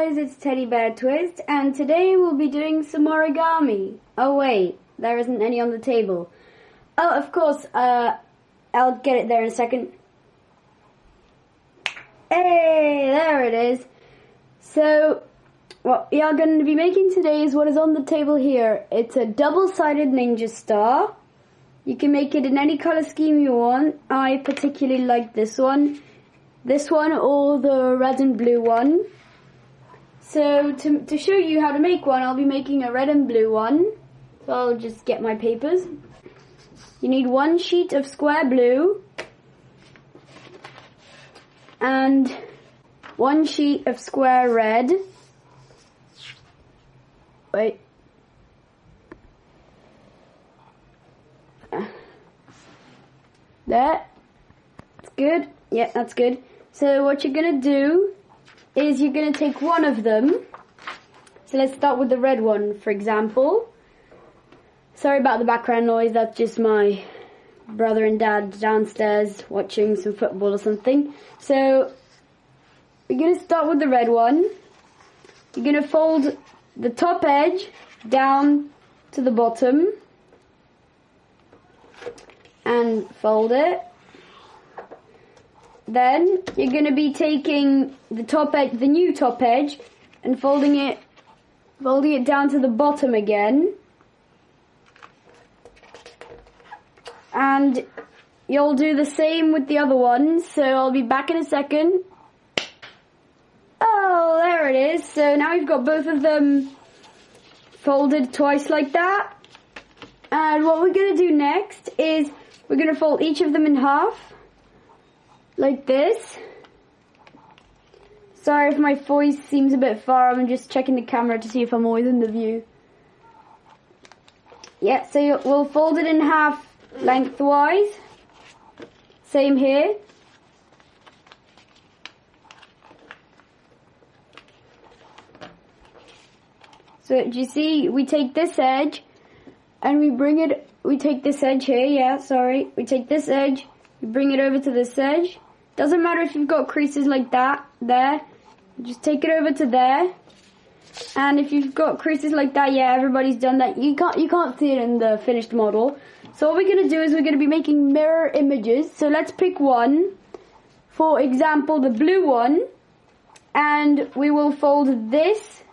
guys, it's Teddy Bear Twist, and today we'll be doing some origami. Oh wait, there isn't any on the table. Oh, of course, I'll get it there in a second. Hey, there it is. So, what we are going to be making today is what is on the table here. It's a double-sided ninja star. You can make it in any color scheme you want. I particularly like this one. This one or the red and blue one. So to show you how to make one, I'll be making a red and blue one. So I'll just get my papers. You need one sheet of square blue and one sheet of square red. Wait. There. That's good. Yeah, that's good. So what you're going to do is you're going to take one of them. So let's start with the red one, for example. Sorry about the background noise, that's just my brother and dad downstairs watching some football or something. So we're going to start with the red one. You're going to fold the top edge down to the bottom and fold it. Then you're going to be taking the top edge, the new top edge, and folding it down to the bottom again. And you'll do the same with the other ones. So I'll be back in a second. Oh, there it is. So now we've got both of them folded twice like that. And what we're going to do next is we're going to fold each of them in half. Like this. Sorry if my voice seems a bit far, I'm just checking the camera to see if I'm always in the view. Yeah, so we'll fold it in half lengthwise. Same here. So do you see, we take this edge and we take this edge here, we take this edge, we bring it over to this edge. Doesn't matter if you've got creases like that, there. Just take it over to there. And if you've got creases like that, yeah, everybody's done that. You can't see it in the finished model. So what we're going to do is we're going to be making mirror images. So let's pick one. For example, the blue one. And we will fold this.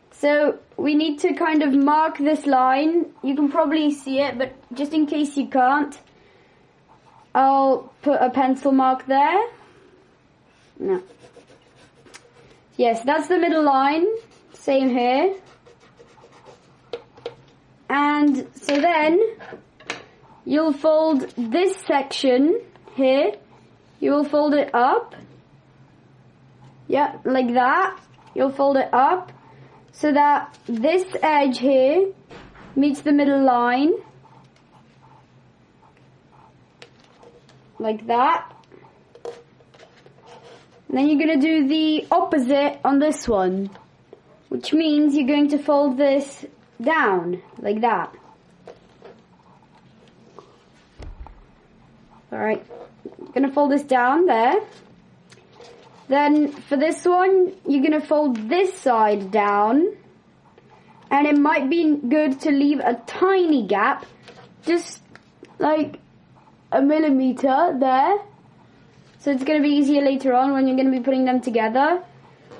So we need to kind of mark this line. You can probably see it, but just in case you can't, I'll put a pencil mark there. No. Yes, that's the middle line. Same here. And so then you'll fold this section here. You will fold it up. Yeah, like that. You'll fold it up so that this edge here meets the middle line. Like that. And then you're going to do the opposite on this one, which means you're going to fold this down, like that. Alright, I'm going to fold this down there. Then for this one, you're going to fold this side down. And it might be good to leave a tiny gap, just like a millimeter there. So it's going to be easier later on when you're going to be putting them together.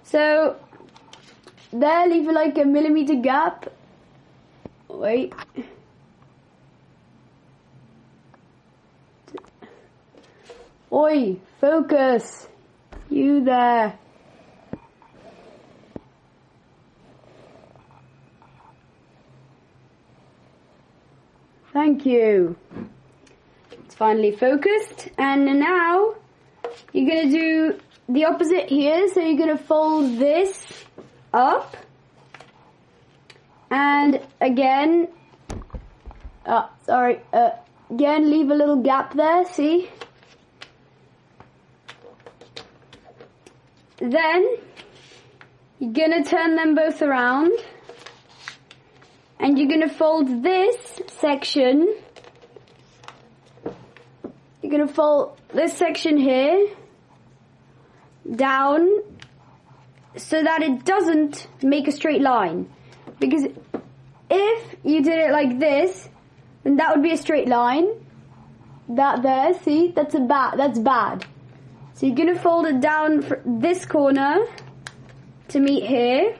So there, leave like a millimeter gap. Wait. Oi, focus. You there. Thank you. It's finally focused. And now you're going to do the opposite here. So you're going to fold this up. And again, again, leave a little gap there, see? Then you're going to turn them both around. And you're going to fold this section. You're going to fold this section here down so that it doesn't make a straight line. Because if you did it like this, then that would be a straight line. That there, see, that's bad. So you're gonna fold it down for this corner to meet here.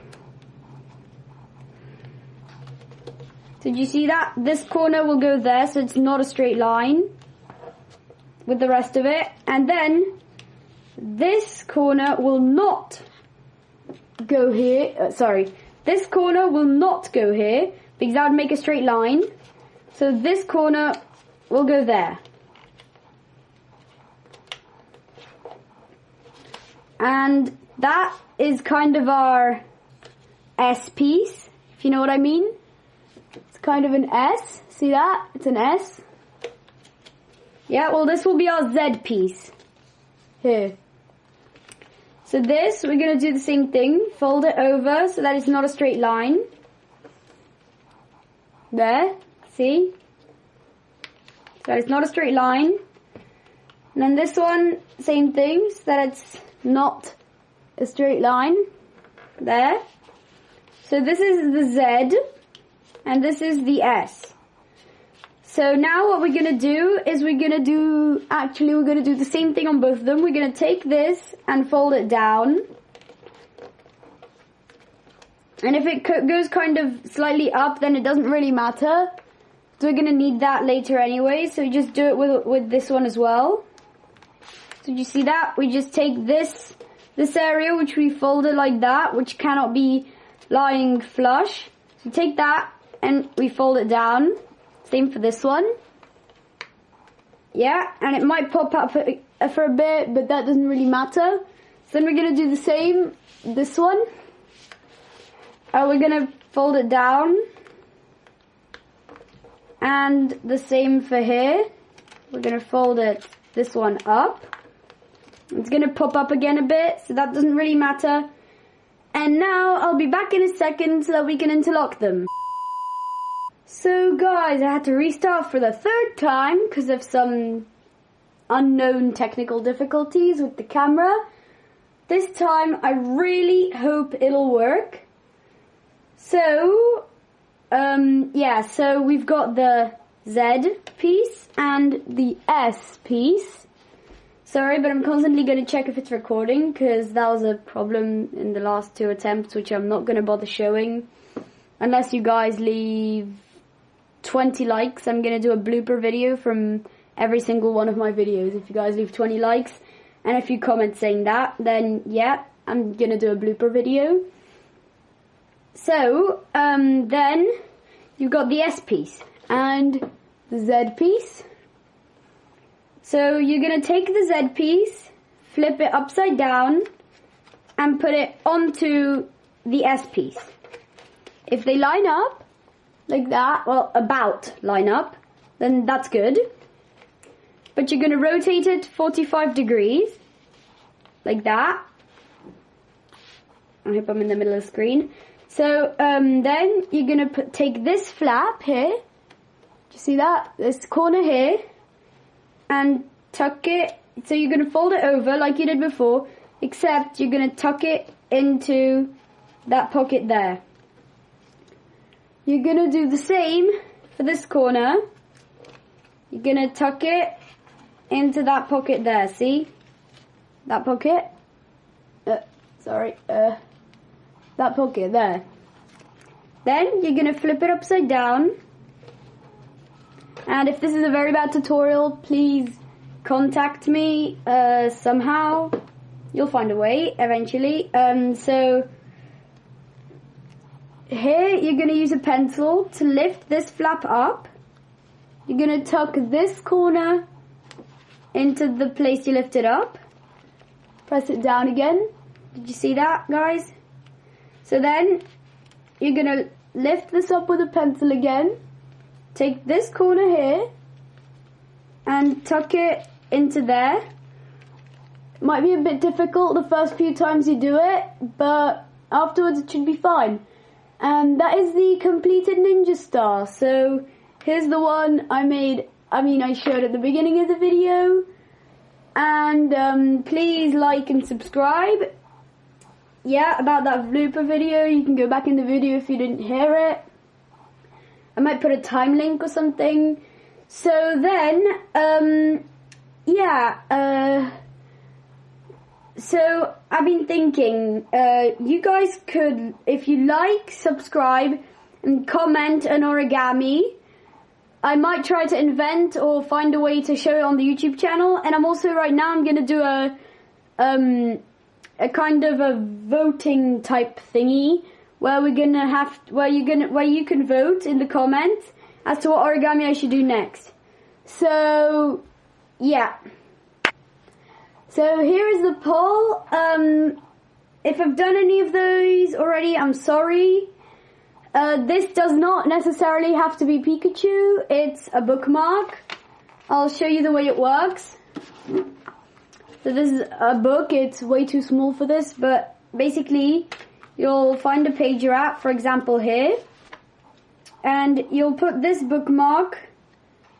So did you see that? This corner will go there, so it's not a straight line with the rest of it. And then this corner will not go here. This corner will not go here because that would make a straight line. So this corner will go there. And that is kind of our S piece, if you know what I mean. It's kind of an S. See that? It's an S. Yeah, well, this will be our Z piece here. So this, we're going to do the same thing. Fold it over so that it's not a straight line. There. See? So that it's not a straight line. And then this one, same thing, so that it's not a straight line. There. So this is the Z, and this is the S. So now what we're going to do is we're going to do the same thing on both of them. We're going to take this and fold it down. And if it goes kind of slightly up, then it doesn't really matter. So we're going to need that later anyway. So just do it with this one as well. So you see that? We just take this area which we folded like that, which cannot be lying flush. So take that and we fold it down. Same for this one. Yeah, and it might pop up for a bit, but that doesn't really matter. So then we're going to do the same, this one. We're going to fold it down. And the same for here. We're going to fold this one up. It's going to pop up again a bit, so that doesn't really matter. And now I'll be back in a second so that we can interlock them. So guys, I had to restart for the third time because of some unknown technical difficulties with the camera. This time I really hope it'll work. So, so we've got the Z piece and the S piece. Sorry, but I'm constantly going to check if it's recording because that was a problem in the last two attempts, which I'm not going to bother showing. Unless you guys leave 20 likes, I'm going to do a blooper video from every single one of my videos. If you guys leave 20 likes, and if you comment saying that, then yeah, I'm going to do a blooper video. So, then you've got the S piece and the Z piece. So you're going to take the Z piece, flip it upside down, and put it onto the S piece. If they line up, like that, well, about line up, then that's good. But you're going to rotate it 45 degrees, like that. I hope I'm in the middle of the screen. So then you're going to take this flap here, do you see that? This corner here, and tuck it, so you're going to fold it over like you did before, except you're going to tuck it into that pocket there. You're going to do the same for this corner. You're going to tuck it into that pocket there, see? That pocket. That pocket there. Then you're going to flip it upside down. And if this is a very bad tutorial, please contact me somehow. You'll find a way eventually. So here you're going to use a pencil to lift this flap up. You're going to tuck this corner into the place you lifted up. Press it down again. Did you see that, guys? So then you're going to lift this up with a pencil again. Take this corner here and tuck it into there. It might be a bit difficult the first few times you do it, but afterwards it should be fine. And that is the completed ninja star. So here's the one I showed at the beginning of the video. And please like and subscribe. yeah, about that blooper video. You can go back in the video if you didn't hear it. I might put a time link or something. So then, so I've been thinking, you guys could, if you like, subscribe and comment an origami. I might try to invent or find a way to show it on the YouTube channel. And I'm also right now I'm gonna do a kind of a voting type thingy where we're gonna have where you can vote in the comments as to what origami I should do next. So yeah. So here is the poll. If I've done any of those already, I'm sorry. This does not necessarily have to be Pikachu. It's a bookmark. I'll show you the way it works. So this is a book. It's way too small for this, but basically you'll find a page you're at, for example here, and you'll put this bookmark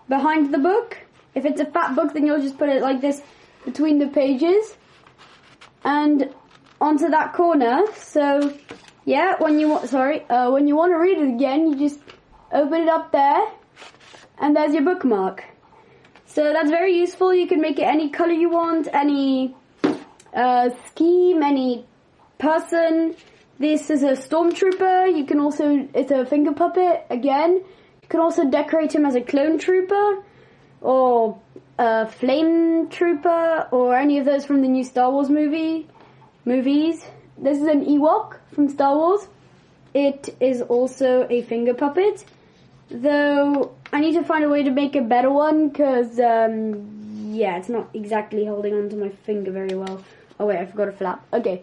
behind the book. If it's a fat book, then you'll just put it like this between the pages and onto that corner. So yeah, when you want to read it again, you just open it up there and there's your bookmark. So that's very useful. You can make it any color you want, any scheme, any person. This is a stormtrooper. You can also, it's a finger puppet again. You can also decorate him as a clone trooper or a flame trooper or any of those from the new Star Wars movies. This is an Ewok from Star Wars. It is also a finger puppet, though I need to find a way to make a better one because, yeah, it's not exactly holding onto my finger very well. Oh wait, I forgot a flap. Okay.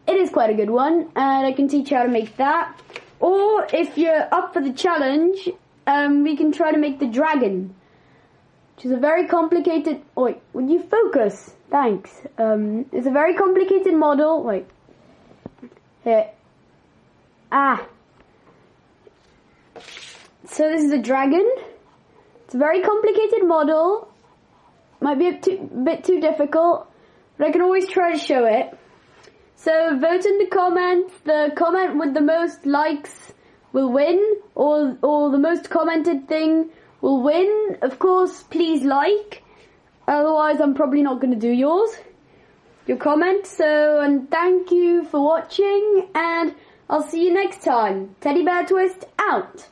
It is quite a good one, and I can teach you how to make that. Or if you're up for the challenge, we can try to make the dragon, which is a very complicated. Oh, wait, would you focus? Thanks. It's a very complicated model. Wait. Here. So this is a dragon. It's a very complicated model. Might be a bit too difficult, but I can always try to show it. So vote in the comments. The comment with the most likes will win, or the most commented thing will win. Of course, please like. Otherwise, I'm probably not going to do your comment. So, and thank you for watching, and I'll see you next time. Teddy Bear Twist out.